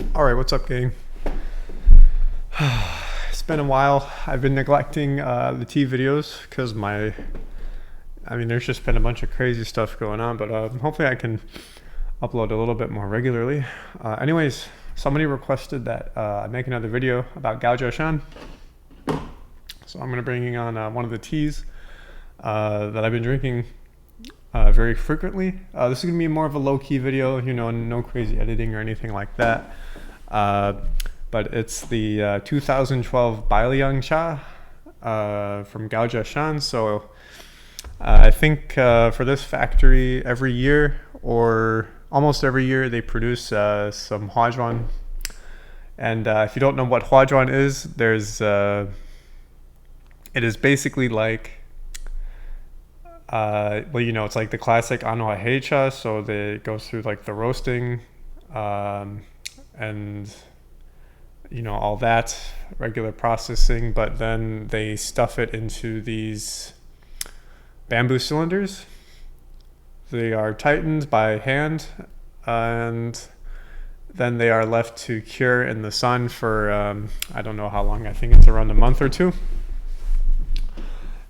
Alright, what's up, gang? It's been a while. I've been neglecting the tea videos because there's just been a bunch of crazy stuff going on, but hopefully I can upload a little bit more regularly. Anyways, somebody requested that I make another video about Gaojiashan. So I'm going to bring on one of the teas that I've been drinking very frequently. This is going to be more of a low-key video, no crazy editing or anything like that. But it's the 2012 Liang cha from Gaojiashan. So I think for this factory, every year or almost every year they produce some Huajuan. And if you don't know what Huajuan is, it is basically like it's like the classic Gaojiashan, so it goes through like the roasting and all that regular processing, but then they stuff it into these bamboo cylinders. They are tightened by hand, and then they are left to cure in the sun for I don't know how long. I think it's around a month or two.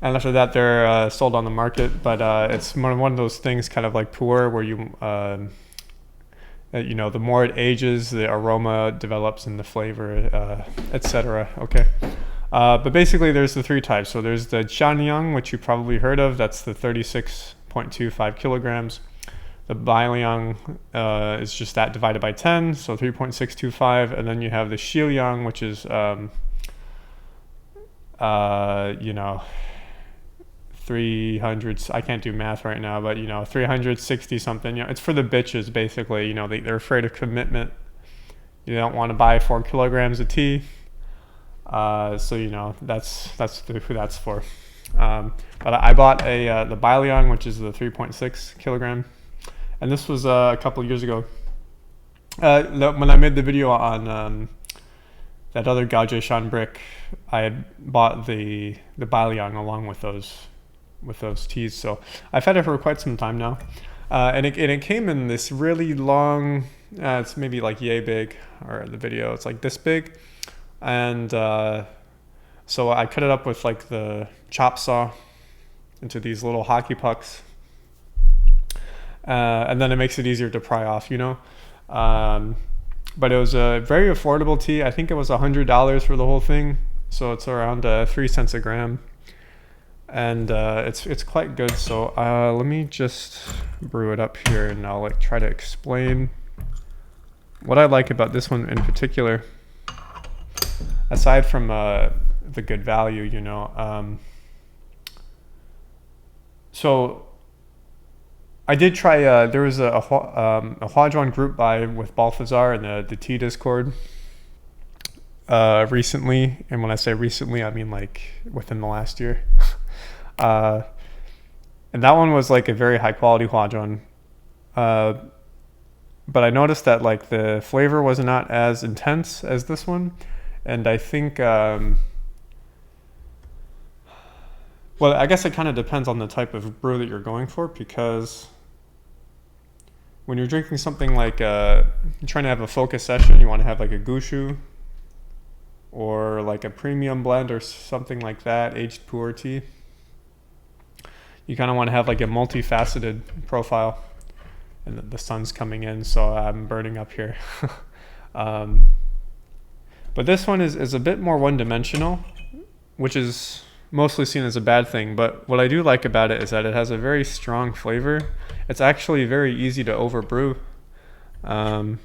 And after that, they're sold on the market. But it's one of those things, kind of like pu'er, where the more it ages, the aroma develops and the flavor, etc. Okay. But basically, there's the three types. So there's the Liang, which you probably heard of. That's the 36.25 kilograms. The Liang is just that divided by 10, so 3.625. And then you have the Liang, which is 300, I can't do math right now, but 360 something. It's for the bitches, basically. They're afraid of commitment. You don't want to buy 4 kilograms of tea. So that's who that's for. But I bought the Liang, which is the 3.6 kilogram, and this was a couple years ago. When I made the video on that other Gaojiashan brick, I had bought the Liang along with those teas. So I've had it for quite some time now, and it came in this really long. It's maybe like yay big, or the video it's like this big, and so I cut it up with like the chop saw into these little hockey pucks, and then it makes it easier to pry off. But it was a very affordable tea. I think it was $100 for the whole thing, so it's around 3 cents a gram. And it's quite good. So let me just brew it up here, and I'll try to explain what I like about this one in particular, aside from the good value. So I did try. There was a Huajuan group buy with Balthazar in the tea Discord recently, and when I say recently, I mean like within the last year. And that one was like a very high quality Huajuan. But I noticed that like the flavor was not as intense as this one. And I think, well, I guess it kind of depends on the type of brew that you're going for, because when you're drinking something like, you're trying to have a focus session, you want to have like a gushu or like a premium blend or something like that, aged pu'er tea. You kind of want to have like a multifaceted profile, and the sun's coming in, so I'm burning up here. But this one is a bit more one-dimensional, which is mostly seen as a bad thing. But what I do like about it is that it has a very strong flavor. It's actually very easy to overbrew. The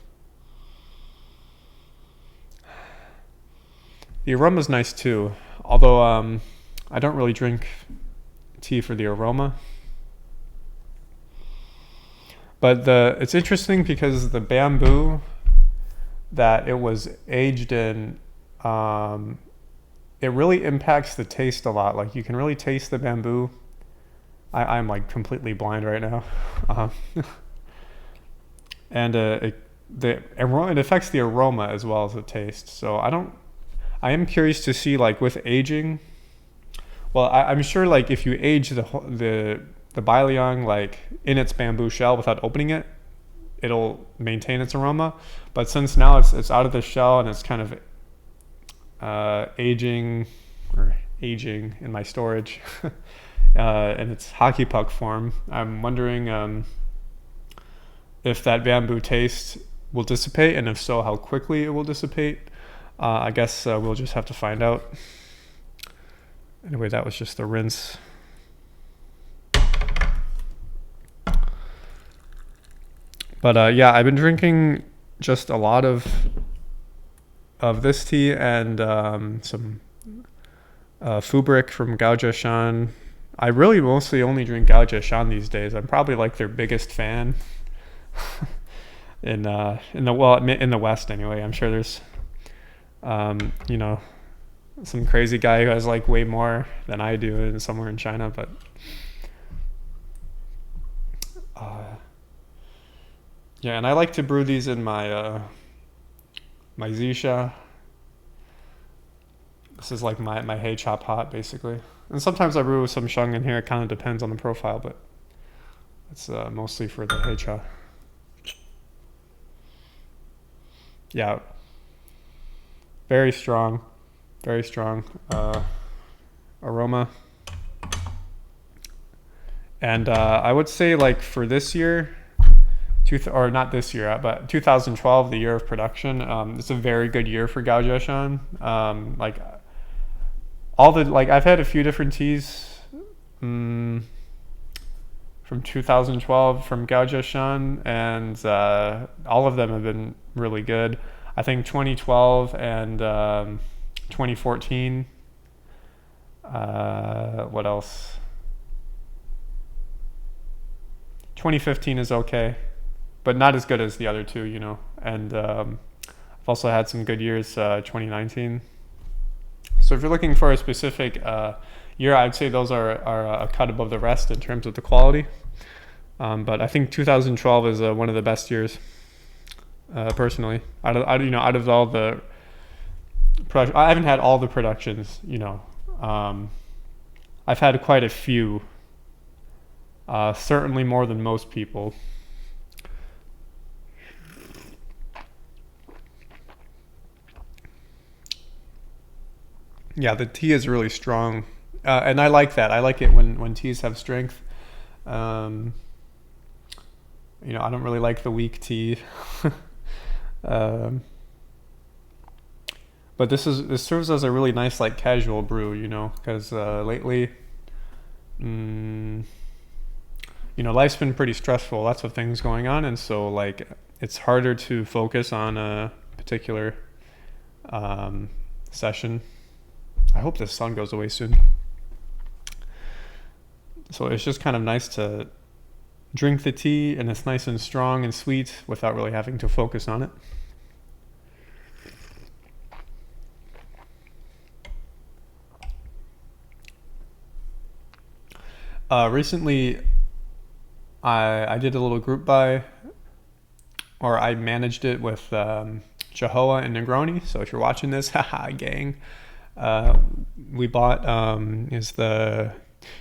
aroma's nice too, although I don't really drink tea for the aroma. But it's interesting because the bamboo that it was aged in, it really impacts the taste a lot. Like you can really taste the bamboo. I'm like completely blind right now. And it affects the aroma as well as the taste. So I am curious to see, like, with aging. Well, I'm sure like if you age the Liang like in its bamboo shell without opening it, it'll maintain its aroma. But since now it's out of the shell and it's kind of aging in my storage, and it's hockey puck form, I'm wondering if that bamboo taste will dissipate, and if so, how quickly it will dissipate. I guess we'll just have to find out. Anyway, that was just the rinse. But yeah, I've been drinking just a lot of this tea and some Fubric from Gaojiashan. I really mostly only drink Gaojiashan these days. I'm probably like their biggest fan in the West anyway. I'm sure there's you know, some crazy guy who has like way more than I do in somewhere in China, but yeah, and I like to brew these in my my Zisha. This is like my Hey Chop Hot basically, and sometimes I brew with some Sheng in here. It kind of depends on the profile, but it's mostly for the Hey Cha. Yeah, very strong aroma. And I would say like for this year, or not this year, but 2012, the year of production, it's a very good year for Gaojiashan. Like I've had a few different teas from 2012 from Gaojiashan, and all of them have been really good. I think 2012 and 2014. What else? 2015 is okay, but not as good as the other two, you know. And I've also had some good years, 2019. So if you're looking for a specific year, I'd say those are a cut above the rest in terms of the quality. But I think 2012 is one of the best years, personally. Out of all the production, I haven't had all the productions, you know. I've had quite a few. Certainly more than most people. Yeah, the tea is really strong, and I like that. I like it when teas have strength. You know, I don't really like the weak tea. But this serves as a really nice like casual brew, you know, because lately, you know, life's been pretty stressful, lots of things going on, and so like it's harder to focus on a particular session. I hope the sun goes away soon. So it's just kind of nice to drink the tea, and it's nice and strong and sweet without really having to focus on it. Recently, I did a little group buy, or I managed it with Chihuahua and Negroni. So if you're watching this, haha, gang, we bought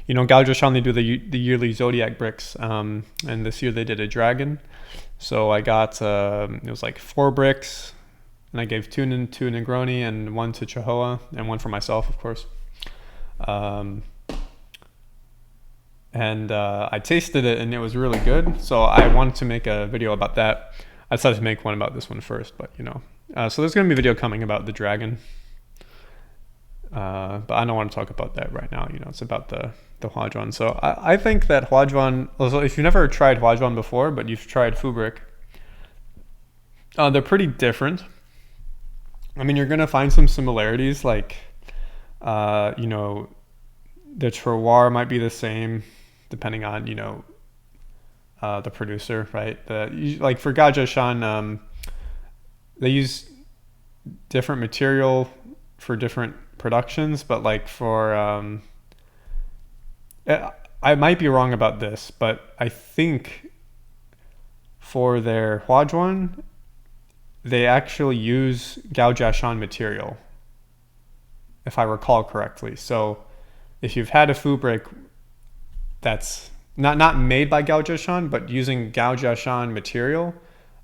you know, Gaojiashan, they do the yearly zodiac bricks, and this year they did a dragon. So I got it was like 4 bricks, and I gave 2 to Negroni and 1 to Chihuahua, and 1 for myself, of course. And I tasted it, and it was really good. So I wanted to make a video about that. I decided to make one about this one first, but you know. So there's going to be a video coming about the dragon. But I don't want to talk about that right now. You know, it's about the Huajuan. So I think that Huajuan, also if you've never tried Huajuan before, but you've tried Fubric, they're pretty different. I mean, you're going to find some similarities, like, you know, the terroir might be the same depending on, you know, the producer, right? Like for Gaojiashan, they use different material for different productions, but like for I might be wrong about this, but I think for their Huajuan, they actually use Gaojiashan material, if I recall correctly. So if you've had a Fubric that's not made by Gaojiashan, but using Gaojiashan material,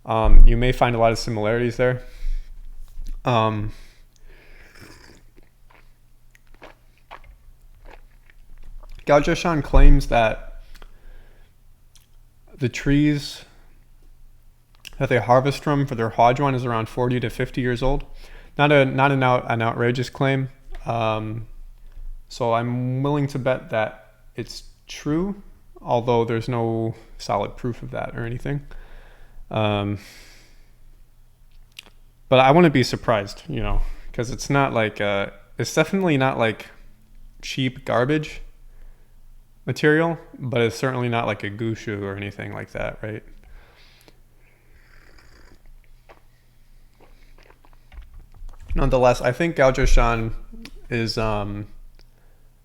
You may find a lot of similarities there. Gaojiashan claims that the trees that they harvest from for their Huajuan is around 40 to 50 years old. Not an outrageous claim. So I'm willing to bet that it's true, although there's no solid proof of that or anything. But I wouldn't be surprised, because it's not like it's definitely not like cheap garbage material, but it's certainly not like a gushu or anything like that, right? Nonetheless, I think Gaojiashan is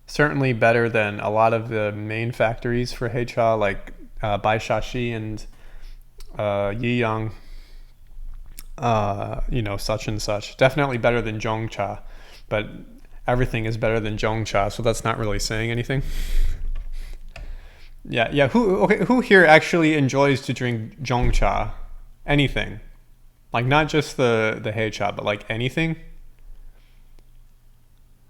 certainly better than a lot of the main factories for heicha, like Baishashi and Liang, such and such. Definitely better than Zhongcha, but everything is better than Zhongcha, so that's not really saying anything. Yeah. Who here actually enjoys to drink Zhongcha? Anything, like not just the heicha, but like anything.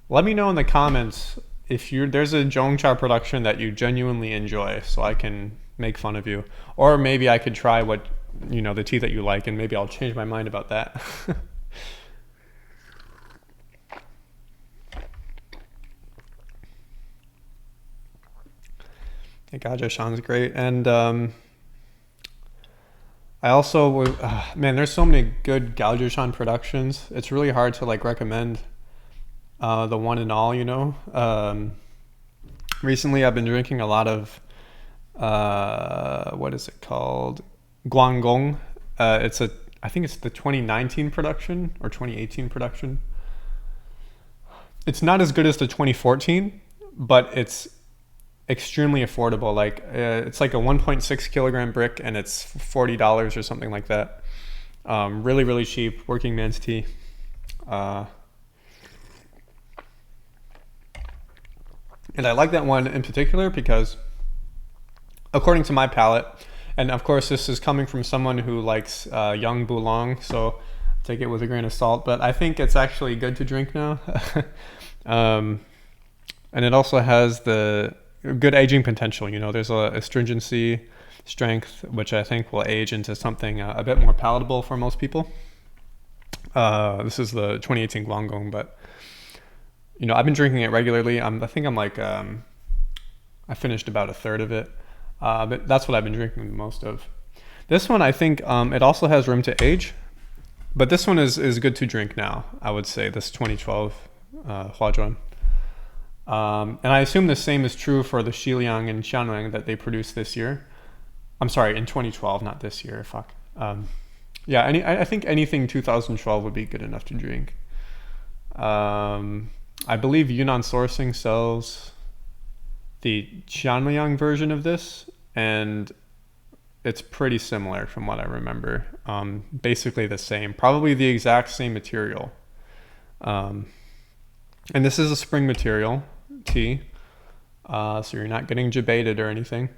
Let me know in the comments if there's a Zhongcha production that you genuinely enjoy, so I can make fun of you, or maybe I could try what the tea that you like, and maybe I'll change my mind about that. Gaojiashan's great, and I also would, man, there's so many good Gaojiashan productions. It's really hard to like recommend the one and all, Recently I've been drinking a lot of what is it called? Guanggong. I think it's the 2019 production or 2018 production. It's not as good as the 2014, but it's extremely affordable. Like it's like a 1.6 kilogram brick, and it's $40 or something like that. Really, really cheap, working man's tea. And I like that one in particular because, according to my palate, and of course this is coming from someone who likes young Boulong, so take it with a grain of salt, but I think it's actually good to drink now. And it also has the good aging potential. There's a astringency, strength, which I think will age into something a bit more palatable for most people. This is the 2018 Guangdong, but I've been drinking it regularly. I finished about a third of it, but that's what I've been drinking the most of. This one, I think it also has room to age, but this one is good to drink now, I would say, this 2012 Huajuan. And I assume the same is true for the Xiliang and Xianwang that they produced this year. I'm sorry, in 2012, not this year. Fuck. Yeah, I think anything 2012 would be good enough to drink. I believe Yunnan Sourcing sells the Xianliang version of this, and it's pretty similar from what I remember. Basically the same, probably the exact same material. And this is a spring material tea, so you're not getting jebaited or anything.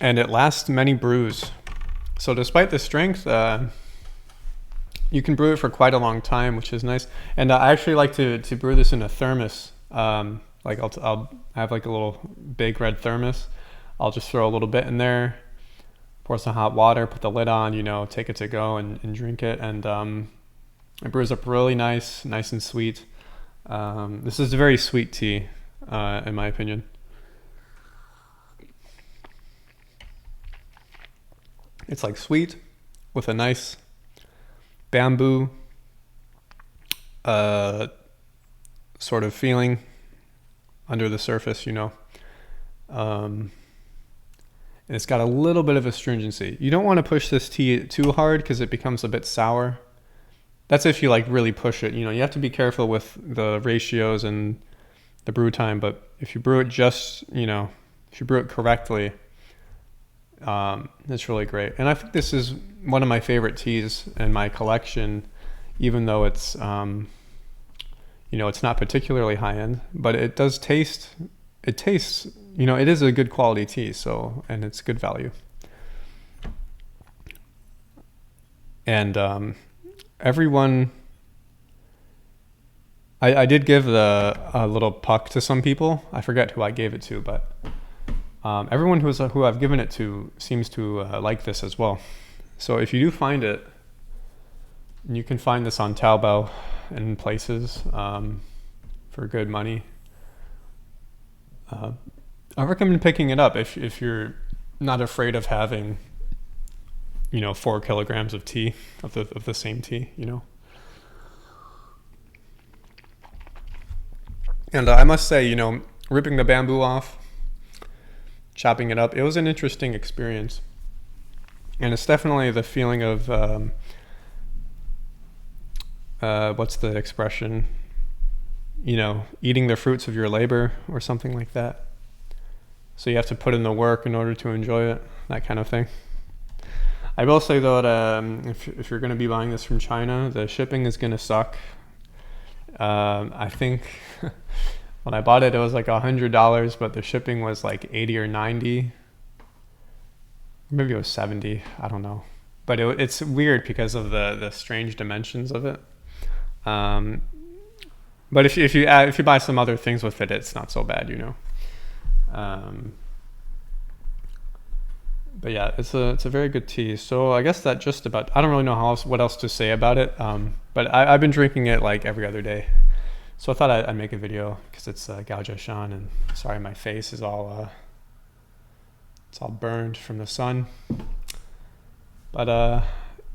And it lasts many brews. So despite the strength, you can brew it for quite a long time, which is nice. And I actually like to brew this in a thermos. Like I'll have like a little big red thermos. I'll just throw a little bit in there, pour some hot water, put the lid on, take it to go and drink it. And it brews up really nice and sweet. This is a very sweet tea, in my opinion. It's like sweet with a nice bamboo sort of feeling under the surface, and it's got a little bit of astringency. You don't want to push this tea too hard because it becomes a bit sour. That's if you like really push it. You have to be careful with the ratios and the brew time, but if you brew it if you brew it correctly, it's really great. And I think this is one of my favorite teas in my collection, even though it's You know, it's not particularly high end, but it does taste. It tastes. You know, it is a good quality tea. So, and it's good value. And everyone, I did give a little puck to some people. I forget who I gave it to, but everyone who I've given it to seems to like this as well. So if you do find it, you can find this on Taobao and places for good money. I recommend picking it up if you're not afraid of having, you know, 4 kilograms of tea of the same tea, you know. And I must say, you know, ripping the bamboo off, chopping it up, it was an interesting experience. And it's definitely the feeling of, what's the expression? You know, eating the fruits of your labor or something like that. So you have to put in the work in order to enjoy it, that kind of thing. I will say though that if you're going to be buying this from China, the shipping is going to suck. I think when I bought it, it was like $100, but the shipping was like 80 or 90. Maybe it was 70. I don't know. But it's weird because of the strange dimensions of it. But if you buy some other things with it, it's not so bad, you know. But yeah, it's a very good tea. So I guess that just about, I don't really know what else to say about it. But I've been drinking it like every other day. So I thought I'd make a video because it's Gaojiashan, and sorry, my face is all it's all burned from the sun. But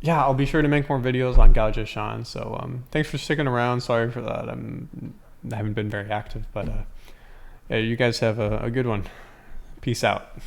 yeah, I'll be sure to make more videos on Gaojiashan. So thanks for sticking around. Sorry for that. I haven't been very active, but yeah, you guys have a good one. Peace out.